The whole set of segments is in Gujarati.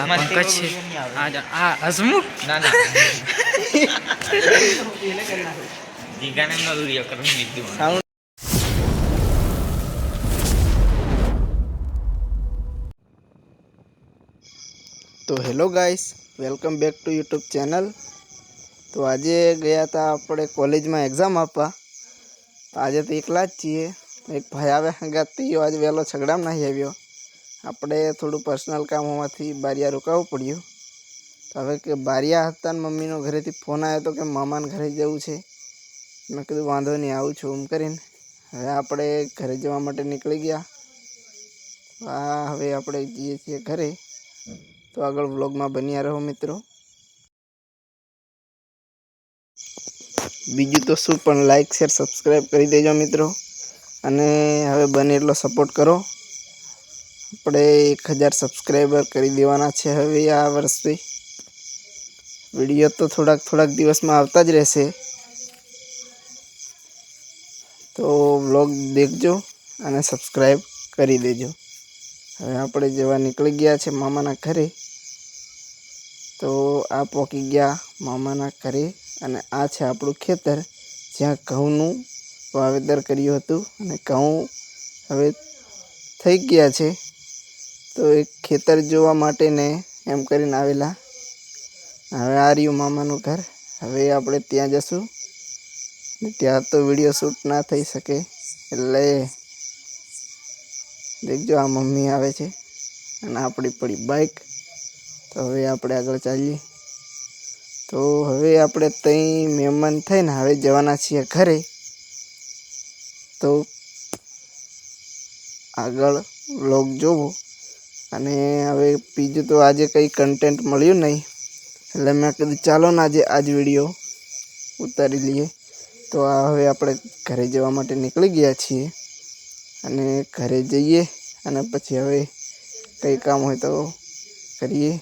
આ પંકજ છે. આ હસમુખ ના ના જીગાને નો વિડિયો કરું નીકળું. તો hello guys, welcome back to YouTube channel. તો આજે ગયા હતા આપણે કોલેજમાં એક્ઝામ આપવા. આજે તો એકલા જ છીએ. એક ભાઈ આવે હંગાતી આજે વહેલો છગડામાં નહીં આવ્યો. આપણે થોડું પર્સનલ કામ હોવાથી બારિયા રોકાવું પડ્યું. તો હવે કે બારિયા હતા ને મમ્મીનો ઘરેથી ફોન આવ્યો હતો કે મામાને ઘરે જવું છે. મેં કીધું વાંધો નહીં, આવું છું એમ કરીને હવે આપણે ઘરે જવા માટે નીકળી ગયા. હવે આપણે જઈએ છીએ ઘરે. તો આગળ વ્લોગમાં બન્યા રહો મિત્રો. બીજું તો શું પણ લાઈક શેર સબસ્ક્રાઈબ કરી દેજો મિત્રો. અને હવે બને એટલો સપોર્ટ કરો. આપણે 1000 સબસ્ક્રાઈબર કરી દેવાના છે હવે આ વર્ષથી. વિડીયો તો થોડાક દિવસમાં આવતા જ રહેશે. તો વ્લોગ દેખજો અને સબસ્ક્રાઈબ કરી દેજો. હવે આપણે જવા નીકળી ગયા છે મામાના ઘરે. તો આ પહોંચી ગયા મામાના ઘરે અને આ છે આપણું ખેતર જ્યાં ઘઉંનું વાવેતર કર્યું હતું. અને ઘઉં હવે થઈ ગયા છે. તો એક ખેતર જોવા માટે ને એમ કરીને આવેલા. હવે આ રહ્યું મામાનું ઘર. હવે આપણે ત્યાં જશું. ત્યાં તો વિડીયો શૂટ ના થઈ શકે એટલે દેખજો આ મમ્મી આવે છે અને આપણી પડી બાઈક. તો હવે આપણે આગળ ચાલીએ. તો હવે આપણે ત્યાં મહેમાન થઈને હવે જવાના છીએ ઘરે. તો આગળ વ્લોગ જોવો. અને હવે બીજું તો આજે કંઈ કન્ટેન્ટ મળ્યું નહીં એટલે મેં કીધું ચાલો ને આજ વિડીયો ઉતારી લઈએ. તો હવે આપણે ઘરે જવા માટે નીકળી ગયા છીએ. અને ઘરે જઈએ અને પછી હવે કંઈ કામ હોય તો કરીએ.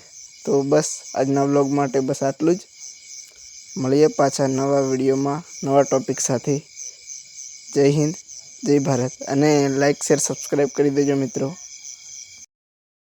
તો બસ આજના વ્લોગ માટે બસ આટલું જ. મળીએ પાછા નવા વિડીયોમાં નવા ટોપિક સાથે. જય હિન્દ, જય ભારત. અને લાઈક શેર સબસ્ક્રાઈબ કરી દેજો મિત્રો.